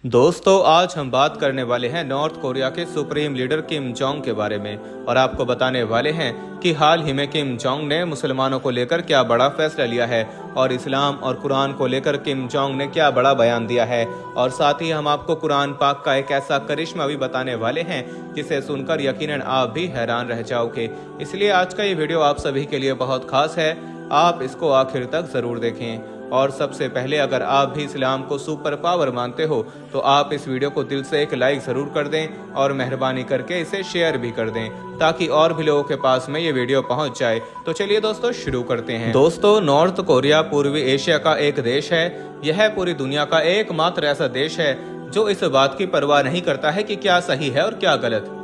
दोस्तों, आज हम बात करने वाले हैं नॉर्थ कोरिया के सुप्रीम लीडर किम जोंग के बारे में और आपको बताने वाले हैं कि हाल ही में किम जोंग ने मुसलमानों को लेकर क्या बड़ा फैसला लिया है और इस्लाम और कुरान को लेकर किम जोंग ने क्या बड़ा बयान दिया है। और साथ ही हम आपको कुरान पाक का एक ऐसा करिश्मा भी बताने वाले हैं जिसे सुनकर यकीनन आप भी हैरान रह जाओगे। इसलिए आज का ये वीडियो आप सभी के लिए बहुत खास है, आप इसको आखिर तक जरूर देखें। और सबसे पहले, अगर आप भी इस्लाम को सुपर पावर मानते हो तो आप इस वीडियो को दिल से एक लाइक जरूर कर दें और मेहरबानी करके इसे शेयर भी कर दें ताकि और भी लोगों के पास में ये वीडियो पहुंच जाए। तो चलिए दोस्तों, शुरू करते हैं। दोस्तों, नॉर्थ कोरिया पूर्वी एशिया का एक देश है। यह पूरी दुनिया का एकमात्र ऐसा देश है जो इस बात की परवाह नहीं करता है कि क्या सही है और क्या गलत।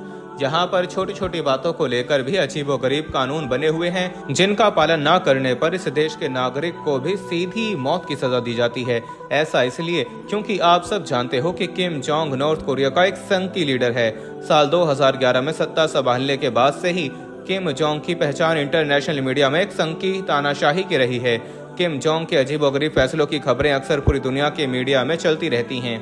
जहां पर छोटी छोटी बातों को लेकर भी अजीबोगरीब कानून बने हुए हैं जिनका पालन न करने पर इस देश के नागरिक को भी सीधी मौत की सजा दी जाती है। ऐसा इसलिए क्योंकि आप सब जानते हो कि किम जोंग नॉर्थ कोरिया का एक संघी लीडर है। साल 2011 में सत्ता संभालने के बाद से ही किम जोंग की पहचान इंटरनेशनल मीडिया में एक संघी तानाशाही की रही है। किम जोंग के अजीबोगरीब फैसलों की खबरें अक्सर पूरी दुनिया के मीडिया में चलती रहती हैं।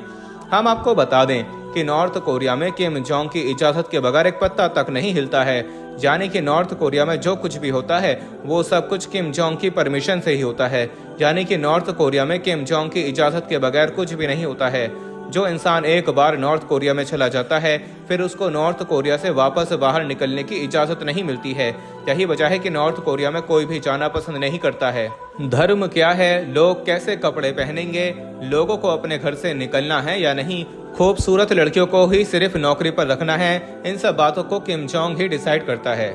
हम आपको बता दें कि नॉर्थ कोरिया में किम जोंग की इजाजत के बगैर एक पत्ता तक नहीं हिलता है। यानी कि नॉर्थ कोरिया में जो कुछ भी होता है वो सब कुछ किम जोंग की परमिशन से ही होता है। यानी कि नॉर्थ कोरिया में किम जोंग की इजाजत के बगैर कुछ भी नहीं होता है। जो इंसान एक बार नॉर्थ कोरिया में चला जाता है फिर उसको नॉर्थ कोरिया से वापस बाहर निकलने की इजाजत नहीं मिलती है। यही वजह है कि नॉर्थ कोरिया में कोई भी जाना पसंद नहीं करता है। धर्म क्या है, लोग कैसे कपड़े पहनेंगे, लोगों को अपने घर से निकलना है या नहीं, खूबसूरत लड़कियों को ही सिर्फ नौकरी पर रखना है, इन सब बातों को किम जोंग ही डिसाइड करता है।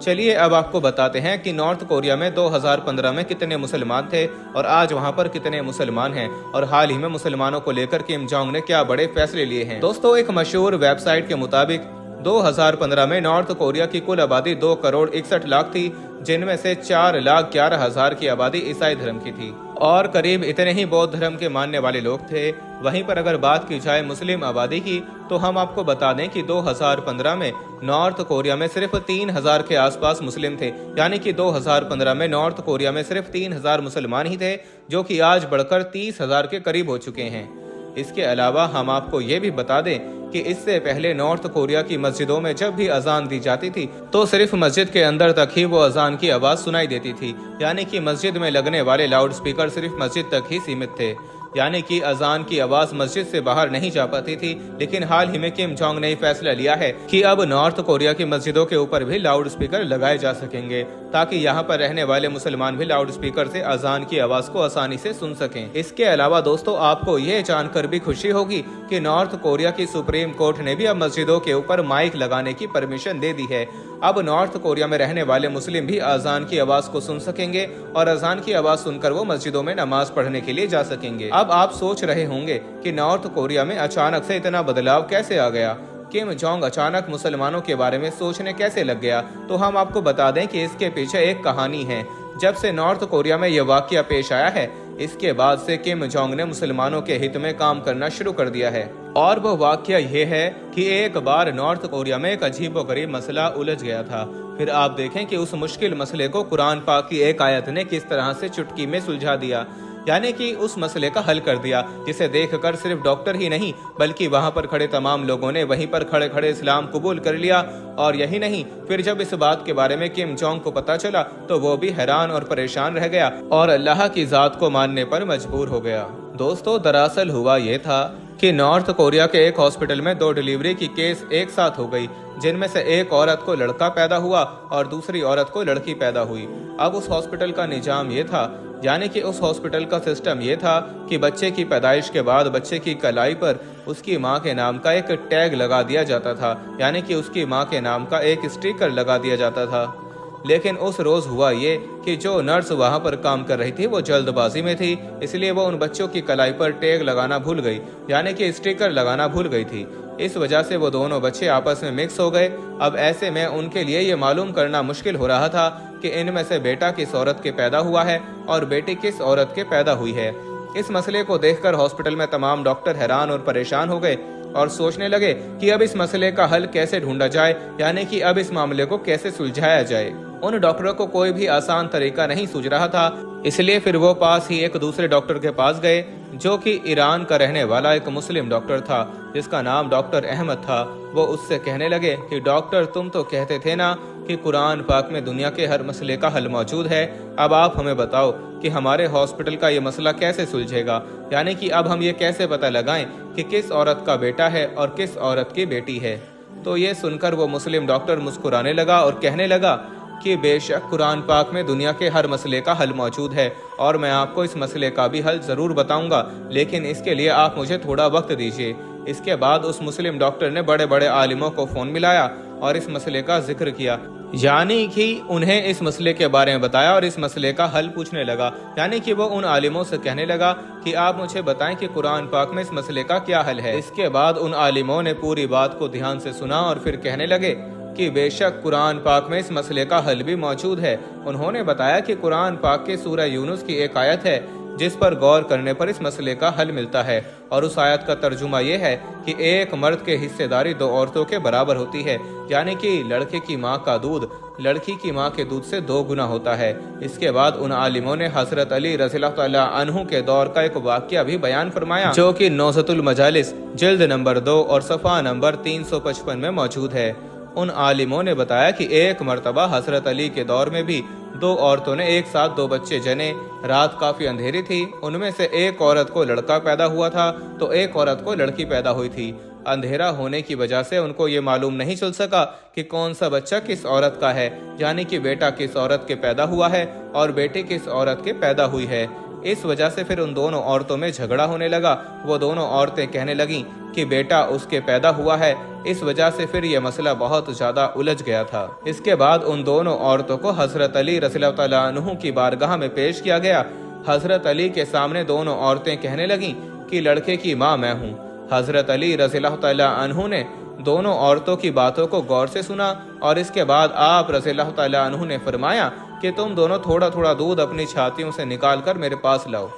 चलिए अब आपको बताते हैं कि नॉर्थ कोरिया में 2015 में कितने मुसलमान थे और आज वहां पर कितने मुसलमान हैं और हाल ही में मुसलमानों को लेकर किम जोंग ने क्या बड़े फैसले लिए हैं। दोस्तों, एक मशहूर वेबसाइट के मुताबिक 2015 में नॉर्थ कोरिया की कुल आबादी 2,61,00,000 थी, जिनमें से 4,11,000 की आबादी ईसाई धर्म की थी और करीब इतने ही बौद्ध धर्म के मानने वाले लोग थे। वहीं पर अगर बात की जाए मुस्लिम आबादी की तो हम आपको बता दें कि 2015 में नॉर्थ कोरिया में सिर्फ 3,000 के आसपास मुस्लिम थे। यानी कि 2015 में नॉर्थ कोरिया में सिर्फ 3,000 मुसलमान ही थे, जो कि आज बढ़कर 30,000 के करीब हो चुके हैं। इसके अलावा हम आपको ये भी बता दें कि इससे पहले नॉर्थ कोरिया की मस्जिदों में जब भी अजान दी जाती थी तो सिर्फ मस्जिद के अंदर तक ही वो अजान की आवाज सुनाई देती थी। यानी कि मस्जिद में लगने वाले लाउड स्पीकर सिर्फ मस्जिद तक ही सीमित थे। यानी कि अजान की आवाज मस्जिद से बाहर नहीं जा पाती थी। लेकिन हाल ही में किम जोंग ने फैसला लिया है कि अब नॉर्थ कोरिया की मस्जिदों के ऊपर भी लाउड स्पीकर लगाए जा सकेंगे ताकि यहाँ पर रहने वाले मुसलमान भी लाउड स्पीकर से अजान की आवाज को आसानी से सुन सकें। इसके अलावा दोस्तों, आपको ये जानकर भी खुशी होगी कि नॉर्थ कोरिया की सुप्रीम कोर्ट ने भी अब मस्जिदों के ऊपर माइक लगाने की परमिशन दे दी है। अब नॉर्थ कोरिया में रहने वाले मुस्लिम भी अजान की आवाज को सुन सकेंगे और अजान की आवाज सुनकर वो मस्जिदों में नमाज पढ़ने के लिए जा सकेंगे। अब आप सोच रहे होंगे कि नॉर्थ कोरिया में अचानक से इतना बदलाव कैसे आ गया, किम जोंग अचानक मुसलमानों के बारे में सोचने कैसे लग गया। तो हम आपको बता दें कि इसके पीछे एक कहानी है। जब से नॉर्थ कोरिया में यह वाकया पेश आया है, इसके बाद से किम जोंग ने मुसलमानों के हित में काम करना शुरू कर दिया है। और वो वाकया ये है कि एक बार नॉर्थ कोरिया में एक अजीबोगरीब मसला उलझ गया था। फिर आप देखें कि उस मुश्किल मसले को कुरान पाक की एक आयत ने किस तरह से चुटकी में सुलझा दिया। यानी कि उस मसले का हल कर दिया, जिसे देखकर सिर्फ डॉक्टर ही नहीं बल्कि वहां पर खड़े तमाम लोगों ने वहीं पर खड़े खड़े इस्लाम कबूल कर लिया। और यही नहीं, फिर जब इस बात के बारे में किम जोंग को पता चला तो वो भी हैरान और परेशान रह गया और अल्लाह की जात को मानने पर मजबूर हो गया। दोस्तों, दरअसल हुआ ये था कि नॉर्थ कोरिया के एक हॉस्पिटल में 2 डिलीवरी की केस एक साथ हो गई, जिनमें से एक औरत को लड़का पैदा हुआ और दूसरी औरत को लड़की पैदा हुई। अब उस हॉस्पिटल का निजाम ये था, यानी कि उस हॉस्पिटल का सिस्टम ये था कि बच्चे की पैदाइश के बाद बच्चे की कलाई पर उसकी मां के नाम का एक टैग लगा दिया जाता था। यानी कि उसकी मां के नाम का एक स्टिकर लगा दिया जाता था। लेकिन उस रोज हुआ ये कि जो नर्स वहां पर काम कर रही थी वो जल्दबाजी में थी, इसलिए वो उन बच्चों की कलाई पर टैग लगाना भूल गई, यानी कि स्टिकर लगाना भूल गई थी। इस वजह से वो दोनों बच्चे आपस में मिक्स हो गए। अब ऐसे में उनके लिए ये मालूम करना मुश्किल हो रहा था कि इनमें से बेटा किस औरत के पैदा हुआ है और बेटी किस औरत के पैदा हुई है। इस मसले को देखकर हॉस्पिटल में तमाम डॉक्टर हैरान और परेशान हो गए और सोचने लगे कि अब इस मसले का हल कैसे ढूंढा जाए, यानी कि अब इस मामले को कैसे सुलझाया जाए। उन डॉक्टरों को कोई भी आसान तरीका नहीं सूझ रहा था। इसलिए फिर वो पास ही एक दूसरे डॉक्टर के पास गए, जो कि ईरान का रहने वाला एक मुस्लिम डॉक्टर था, जिसका नाम डॉक्टर अहमद था। वो उससे कहने लगे कि डॉक्टर, तुम तो कहते थे ना कि कुरान पाक में दुनिया के हर मसले का हल मौजूद है। अब आप हमें बताओ कि हमारे हॉस्पिटल का ये मसला कैसे सुलझेगा, यानी कि अब हम ये कैसे पता लगाएं कि किस औरत का बेटा है और किस औरत की बेटी है। तो ये सुनकर वो मुस्लिम डॉक्टर मुस्कुराने लगा और कहने लगा कि बेशक कुरान पाक में दुनिया के हर मसले का हल मौजूद है और मैं आपको इस मसले का भी हल ज़रूर बताऊंगा, लेकिन इसके लिए आप मुझे थोड़ा वक्त दीजिए। इसके बाद उस मुस्लिम डॉक्टर ने बड़े बड़े आलिमों को फ़ोन मिलाया और इस मसले का जिक्र किया, यानी कि उन्हें इस मसले के बारे में बताया और इस मसले का हल पूछने लगा। यानी कि वो उन आलिमों से कहने लगा कि आप मुझे बताएं कि कुरान पाक में इस मसले का क्या हल है। इसके बाद उन आलिमों ने पूरी बात को ध्यान से सुना और फिर कहने लगे कि बेशक कुरान पाक में इस मसले का हल भी मौजूद है। उन्होंने बताया कि कुरान पाक के सूरह यूनुस की एक आयत है जिस पर गौर करने पर इस मसले का हल मिलता है, और उस आयत का तर्जुमा ये है कि एक मर्द के हिस्सेदारी दो औरतों के बराबर होती है, यानी कि लड़के की माँ का दूध लड़की की माँ के दूध से 2 गुना होता है। इसके बाद उन आलिमों ने हजरत अली रज़ियल्लाहु तआला अन्हु के दौर का एक वाक़या भी बयान फरमाया, जो कि नौज़तुल मजालिस जिल्द नंबर 2 और सफ़ा नंबर 355 में मौजूद है। उन आलिमों ने बताया कि एक मर्तबा हजरत अली के दौर में भी 2 औरतों ने एक साथ 2 बच्चे जने। रात काफी अंधेरी थी। उनमें से एक औरत को लड़का पैदा हुआ था तो एक औरत को लड़की पैदा हुई थी। अंधेरा होने की वजह से उनको ये मालूम नहीं चल सका कि कौन सा बच्चा किस औरत का है, यानी कि बेटा किस औरत के पैदा हुआ है और बेटी किस औरत के पैदा हुई है। इस वजह से फिर उन दोनों औरतों में झगड़ा होने लगा। वो दोनों औरतें कहने लगीं कि बेटा उसके पैदा हुआ है। इस वजह से फिर यह मसला बहुत ज्यादा उलझ गया था। इसके बाद उन दोनों औरतों को हजरत अली रज़ियल्लाहु तआला अन्हु की बारगाह में पेश किया गया। हजरत अली के सामने दोनों औरतें कहने लगीं कि लड़के की माँ मैं हूँ। हजरत अली रज़ियल्लाहु तआला अन्हु ने दोनों औरतों की बातों को गौर से सुना और इसके बाद आप रज़ियल्लाहु तआला अन्हु ने फरमाया कि तुम दोनों थोड़ा थोड़ा दूध अपनी छातियों से निकाल कर मेरे पास लाओ।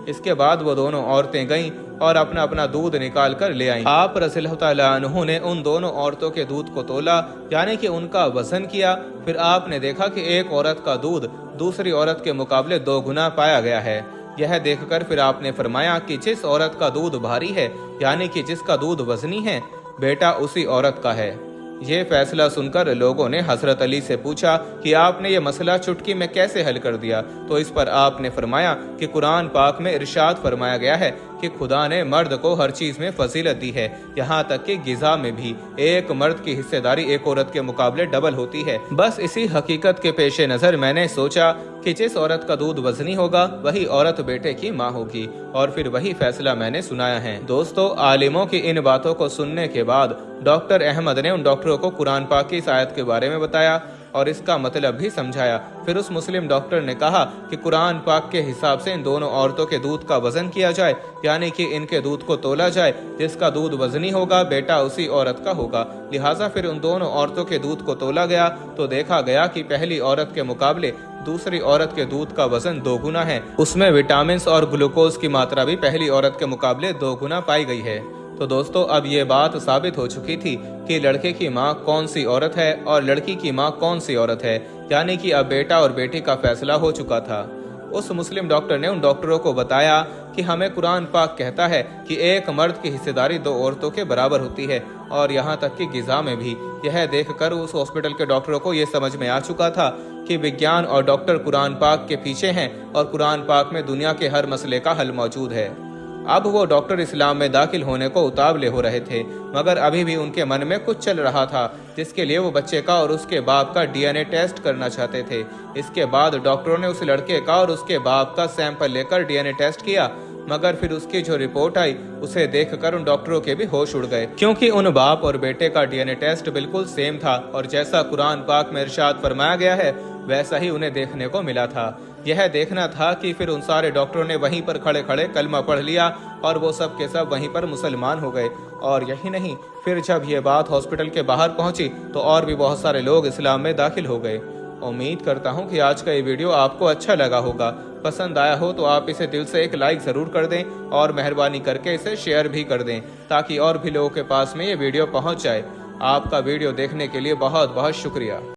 इसके बाद वो दोनों औरतें गईं और अपना अपना दूध निकाल कर ले आईं। आप रज़ियल्लाहु तआला अन्हु ने उन दोनों औरतों के दूध को तोला, यानी कि उनका वजन किया। फिर आपने देखा कि एक औरत का दूध दूसरी औरत के मुकाबले 2 गुना पाया गया है। यह देखकर फिर आपने फरमाया कि जिस औरत का दूध भारी है, यानी कि जिसका दूध वजनी है, बेटा उसी औरत का है। ये फैसला सुनकर लोगों ने हजरत अली से पूछा कि आपने ये मसला चुटकी में कैसे हल कर दिया। तो इस पर आपने फरमाया कि कुरान पाक में इरशाद फरमाया गया है कि खुदा ने मर्द को हर चीज में फजीलत दी है, यहाँ तक कि गिजा में भी एक मर्द की हिस्सेदारी एक औरत के मुकाबले डबल होती है। बस इसी हकीकत के पेश नजर मैंने सोचा कि जिस औरत का दूध वजनी होगा वही औरत बेटे की माँ होगी, और फिर वही फैसला मैंने सुनाया है। दोस्तों, आलिमों की इन बातों को सुनने के बाद डॉक्टर अहमद ने उन डॉक्टरों को कुरान पाक की इस आयत के बारे में बताया और इसका मतलब भी समझाया। फिर उस मुस्लिम डॉक्टर ने कहा कि कुरान पाक के हिसाब से इन दोनों औरतों के दूध का वजन किया जाए, यानी कि इनके दूध को तोला जाए। जिसका दूध वजनी होगा बेटा उसी औरत का होगा। लिहाजा फिर उन दोनों औरतों के दूध को तोला गया तो देखा गया कि पहली औरत के मुकाबले दूसरी औरत के दूध का वजन 2 गुना है। उसमें विटामिन और ग्लूकोज की मात्रा भी पहली औरत के मुकाबले 2 गुना पाई गई है। तो दोस्तों, अब ये बात साबित हो चुकी थी कि लड़के की माँ कौन सी औरत है और लड़की की माँ कौन सी औरत है, यानी कि अब बेटा और बेटी का फैसला हो चुका था। उस मुस्लिम डॉक्टर ने उन डॉक्टरों को बताया कि हमें कुरान पाक कहता है कि एक मर्द की हिस्सेदारी 2 औरतों के बराबर होती है, और यहाँ तक कि गिजा में भी। यह देखकर उस हॉस्पिटल के डॉक्टरों को यह समझ में आ चुका था कि विज्ञान और डॉक्टर कुरान पाक के पीछे हैं और कुरान पाक में दुनिया के हर मसले का हल मौजूद है। अब वो डॉक्टर इस्लाम में दाखिल होने को उतावले हो रहे थे, मगर अभी भी उनके मन में कुछ चल रहा था, जिसके लिए वो बच्चे का और उसके बाप का DNA टेस्ट करना चाहते थे। इसके बाद डॉक्टरों ने उस लड़के का और उसके बाप का सैंपल लेकर DNA टेस्ट किया, मगर फिर उसकी जो रिपोर्ट आई उसे देखकर उन डॉक्टरों के भी होश उड़ गए, क्योंकि उन बाप और बेटे का DNA टेस्ट बिल्कुल सेम था और जैसा कुरान पाक में इरशाद फरमाया गया है वैसा ही उन्हें देखने को मिला था। यह देखना था कि फिर उन सारे डॉक्टरों ने वहीं पर खड़े खड़े कलमा पढ़ लिया और वो सब के सब वहीं पर मुसलमान हो गए। और यही नहीं, फिर जब ये बात हॉस्पिटल के बाहर पहुंची तो और भी बहुत सारे लोग इस्लाम में दाखिल हो गए। उम्मीद करता हूं कि आज का ये वीडियो आपको अच्छा लगा होगा। पसंद आया हो तो आप इसे दिल से एक लाइक ज़रूर कर दें और मेहरबानी करके इसे शेयर भी कर दें, ताकि और भी लोगों के पास में ये वीडियो पहुंच जाए। आपका वीडियो देखने के लिए बहुत बहुत शुक्रिया।